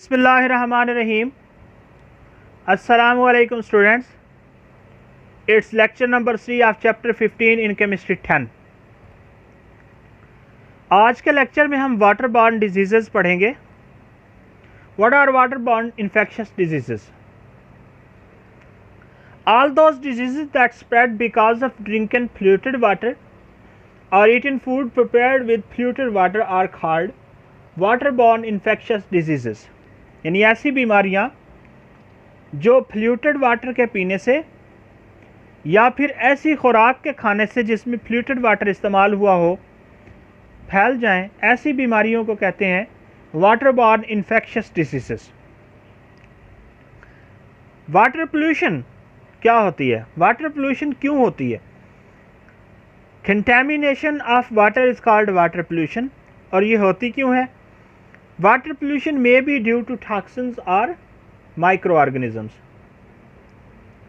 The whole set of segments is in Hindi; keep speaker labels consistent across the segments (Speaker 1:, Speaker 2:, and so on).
Speaker 1: बिस्मिल्लाहिर्रहमानिर्रहीम। अस्सलामुअलैकुम students, it's lecture number 3 of chapter 15 in chemistry 10। आज के लेक्चर में हम वाटर बॉर्न डिजीज़ेस पढ़ेंगे। What are water borne infectious diseases? All those diseases that spread because of drinking polluted water or eating food prepared with polluted water are called waterborne infectious diseases। यानी ऐसी बीमारियां जो polluted water के पीने से या फिर ऐसी खुराक के खाने से जिसमें polluted water इस्तेमाल हुआ हो फैल जाएं, ऐसी बीमारियों को कहते हैं waterborne infectious diseases। Water pollution क्या होती है? वाटर पोल्यूशन क्यों होती है? Contamination of water is called water pollution. और ये होती क्यों है? Water pollution may be due to toxins और माइक्रो ऑर्गेनिजम्स।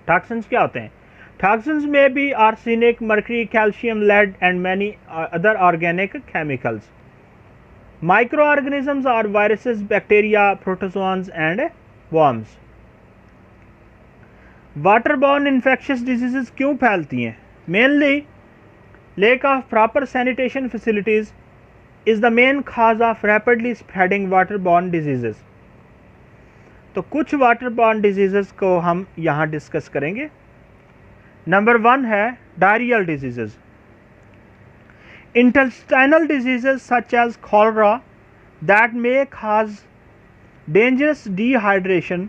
Speaker 1: टॉक्सिन्स क्या होते हैं? Toxins may be arsenic, mercury, calcium, lead and many other organic chemicals. Micro organisms are viruses, bacteria, protozoans and worms. Waterborne infectious disease क्यों फैलती हैं? Mainly lack of proper sanitation facilities is the main cause of rapidly spreading waterborne diseases। तो कुछ waterborne diseases को हम यहाँ डिस्कस करेंगे। नंबर 1 है diarrhoeal disease. intestinal diseases such as cholera that may cause dangerous dehydration,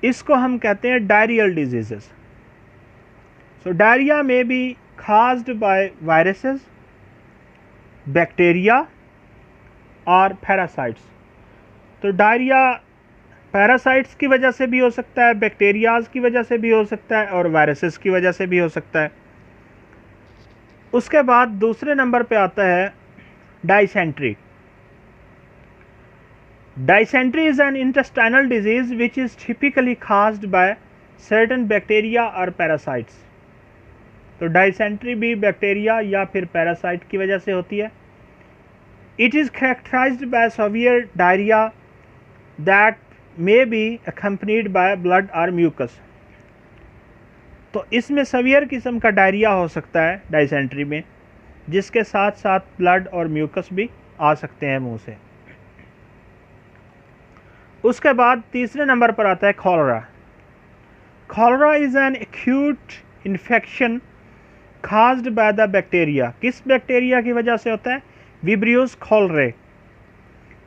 Speaker 1: इसको हम कहते हैं डायरियल डिजीज़। सो डायरिया में be caused by viruses, bacteria और पैरासाइट्स। तो डायरिया पैरासाइट्स की वजह से भी हो सकता है, बैक्टीरियाज की वजह से भी हो सकता है और वायरसेस की वजह से भी हो सकता है। उसके बाद दूसरे नंबर पे आता है dysentery. Dysentery is an intestinal disease which is typically caused by certain bacteria or parasites। तो डाइसेंट्री भी बैक्टीरिया या फिर पैरासाइट की वजह से होती है। It is characterized by severe diarrhea that may be accompanied by blood or mucus। तो इसमें सवियर किस्म का डायरिया हो सकता है डाइसेंट्री में, जिसके साथ साथ ब्लड और म्यूकस भी आ सकते हैं मुंह से। उसके बाद तीसरे नंबर पर आता है cholera. Cholera is an acute infection caused by the bacteria. किस बैक्टीरिया की वजह से होता है? विब्रियोस cholerae,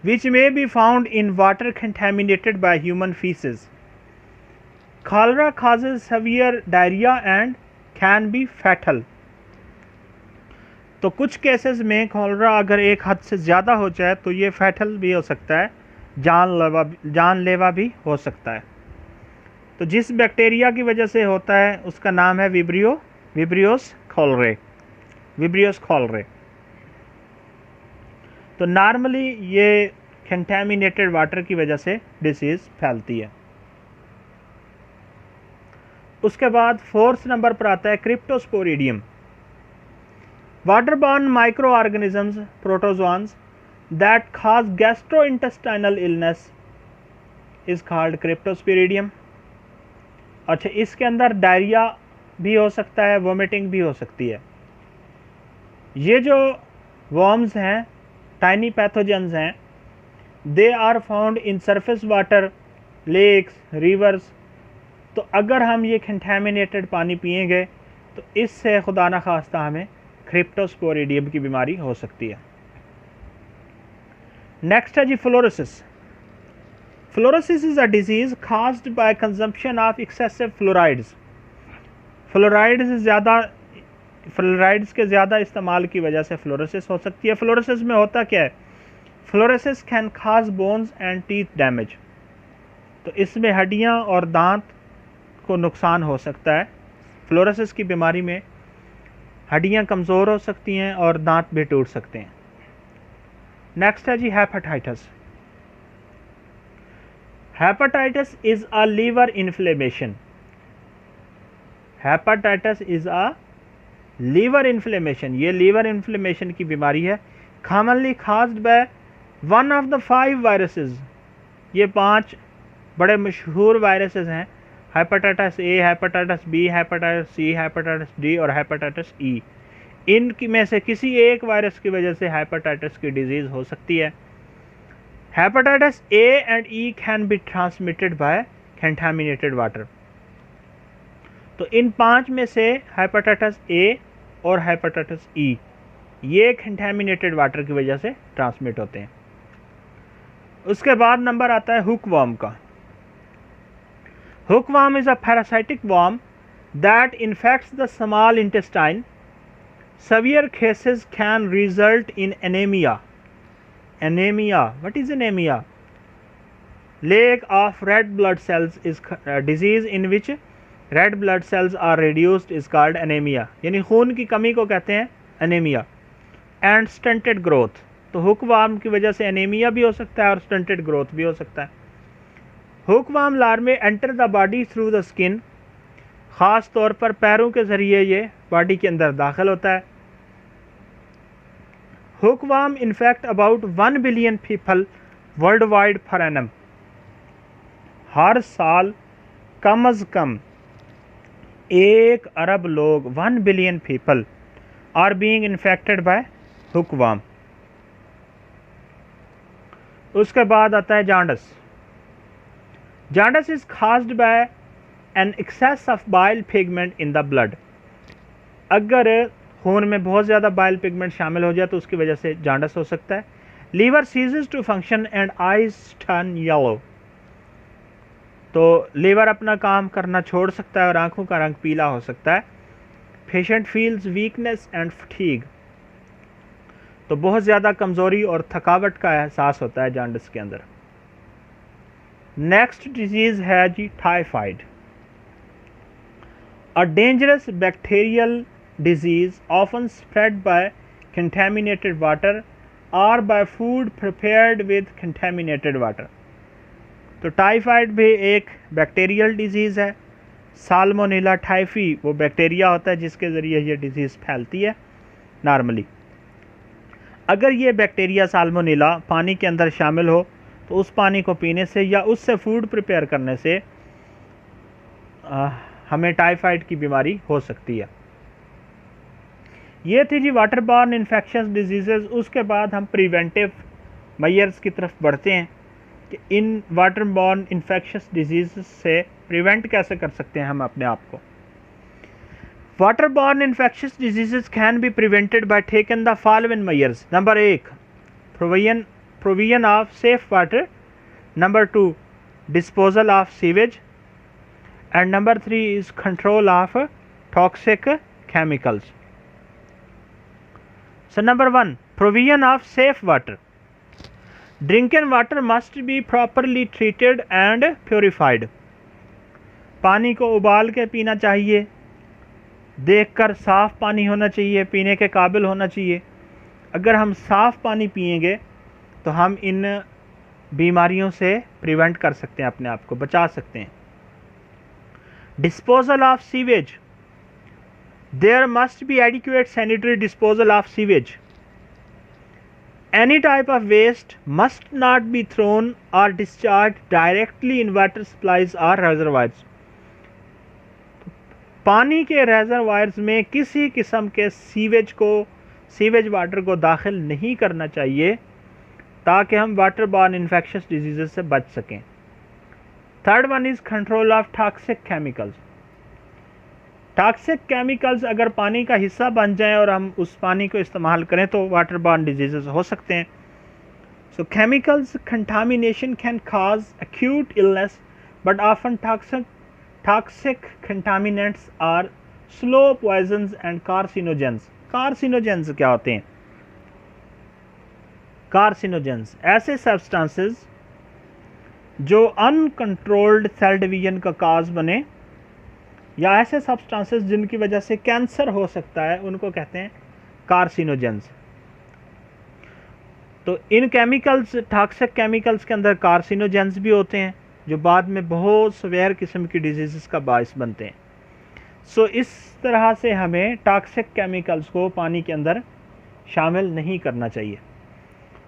Speaker 1: which may be found in water contaminated by human feces। Cholera causes severe diarrhea and can be fatal। तो कुछ केसेस में कॉलरा अगर एक हद से ज़्यादा हो जाए तो ये फैटल भी हो सकता है, जानलेवा भी हो सकता है। तो जिस बैक्टीरिया की वजह से होता है उसका नाम है विब्रियोस कॉलरे। तो नॉर्मली ये कंटेमिनेटेड वाटर की वजह से डिसीज़ फैलती है। उसके बाद फोर्थ नंबर पर आता है cryptosporidium. Waterborne micro organisms, protozoans that cause gastrointestinal illness is called cryptosporidium। अच्छा, इसके अंदर डायरिया भी हो सकता है, वोमिटिंग भी हो सकती है। ये जो वर्म्स हैं, टाइनी पैथोजेंस हैं, they are found in surface water, lakes, rivers. तो अगर हम ये कंटेमिनेटेड पानी पिएंगे तो इससे खुदा न खास्ता हमें क्रिप्टोस्पोरिडियम की बीमारी हो सकती है। नेक्स्ट है जी fluorosis. Fluorosis is a disease caused by consumption of excessive fluorides। Fluorides के ज़्यादा इस्तेमाल की वजह से फ्लोरोसिस हो सकती है। फ्लोरोसिस में होता क्या है? Fluorosis can cause bones and teeth damage. तो इसमें हड्डियाँ और दांत को नुकसान हो सकता है। फ्लोरोसिस की बीमारी में हड्डियाँ कमज़ोर हो सकती हैं और दांत भी टूट सकते हैं। नेक्स्ट है जी hepatitis. Hepatitis is a liver inflammation. Hepatitis is a liver inflammation. ये लीवर इन्फ्लेमेशन की बीमारी है, commonly caused by one of the 5 viruses, ये 5 बड़े मशहूर वायरसेस हैं, hepatitis A, hepatitis B, hepatitis C, hepatitis D और हेपेटाइटिस ई। इनकी में से किसी एक वायरस की वजह से हेपेटाइटिस की डिजीज़ हो सकती है। Hepatitis A and E can be transmitted by contaminated water. तो इन 5 में से हेपेटाइटिस ए और हेपेटाइटिस ई ये कंटामिनेटेड वाटर की वजह से ट्रांसमिट होते हैं। उसके बाद नंबर आता है हुकवर्म का। Hookworm is a parasitic worm that infects the small intestine. Severe cases can result in anemia. Anemia. What is anemia? Lack of red blood cells is a disease in which red blood cells are reduced is called anemia. यानी खून की कमी को कहते हैं anemia. And stunted growth. तो हुकवर्म की वजह से anemia भी हो सकता है और stunted growth भी हो सकता है। Hookworm larvae enter the body through the skin. ख़ास तौर पर पैरों के ज़रिए ये बॉडी के अंदर दाखिल होता है। Hookworm infect about 1 billion people world wide for annum. हर साल कम अज़ कम 1 अरब लोग 1 billion people are being infected by hookworm. उसके बाद आता है jaundice. Jaundice is caused by an excess of bile pigment in the blood. अगर खून में बहुत ज़्यादा बाइल पिगमेंट शामिल हो जाए तो उसकी वजह से जांडस हो सकता है। Liver ceases to function and eyes turn yellow. तो लीवर अपना काम करना छोड़ सकता है और आंखों का रंग पीला हो सकता है। Patient feels weakness and fatigue. तो बहुत ज़्यादा कमज़ोरी और थकावट का एहसास होता है जांडस के अंदर। नेक्स्ट डिजीज़ है जी typhoid. A dangerous bacterial disease often spread by contaminated water or by food prepared with contaminated water. तो टाइफाइड भी एक बैक्टीरियल डिजीज़ है। साल्मोनेला टाइफी वो बैक्टीरिया होता है जिसके ज़रिए ये डिजीज़ फैलती है नॉर्मली। अगर ये बैक्टीरिया साल्मोनेला पानी के अंदर शामिल हो तो उस पानी को पीने से या उससे फूड प्रिपेयर करने से हमें टाइफाइड की बीमारी हो सकती है। ये थी जी वाटर बॉर्न इन्फेक्शस डिजीज़ेज़। उसके बाद हम प्रिवेंटिव मेजर्स की तरफ बढ़ते हैं कि in water borne infectious disease से प्रिवेंट कैसे कर सकते हैं हम अपने आप को। Water borne infectious diseases can be prevented by taken the following measures. Number 1 provision of safe water. Number 2 disposal of sewage. And number 3 is control of toxic chemicals. So number 1, provision of safe water. Drinking water must be properly treated and purified. पानी को उबाल के पीना चाहिए, देखकर साफ़ पानी होना चाहिए, पीने के काबिल होना चाहिए। अगर हम साफ़ पानी पिएंगे तो हम इन बीमारियों से प्रिवेंट कर सकते हैं, अपने आप को बचा सकते हैं। Disposal of sewage. There must be adequate sanitary disposal of sewage. Any type of waste must not be thrown or discharged directly in water supplies or reservoirs. पानी के रेजरवायर्स में किसी किस्म के सीवेज वाटर को दाखिल नहीं करना चाहिए ताकि हम वाटर बॉर्न इन्फेक्शस डिजीज़ से बच सकें। Third one is control of toxic chemicals. Toxic chemicals अगर पानी का हिस्सा बन जाएं और हम उस पानी को इस्तेमाल करें तो वाटर बॉर्न डिजीज़ हो सकते हैं। So chemicals contamination can cause acute illness but often toxic contaminants are slow poisons and carcinogens. Carcinogens क्या होते हैं? कार्सिनोजेंस ऐसे सब्सटेंसेस जो अनकंट्रोल्ड सेल डिवीजन का काज बने या ऐसे सब्सटेंसेस जिनकी वजह से कैंसर हो सकता है उनको कहते हैं कार्सिनोजेंस। तो इन केमिकल्स, टॉक्सिक केमिकल्स के अंदर कार्सिनोजेंस भी होते हैं जो बाद में बहुत सवेयर किस्म की डिजीज़ का बायस बनते हैं। सो इस तरह से हमें टॉक्सिक केमिकल्स को पानी के अंदर शामिल नहीं करना चाहिए।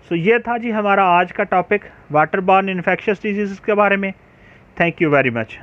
Speaker 1: सो ये था जी हमारा आज का topic water borne infectious disease के बारे में। Thank you very much.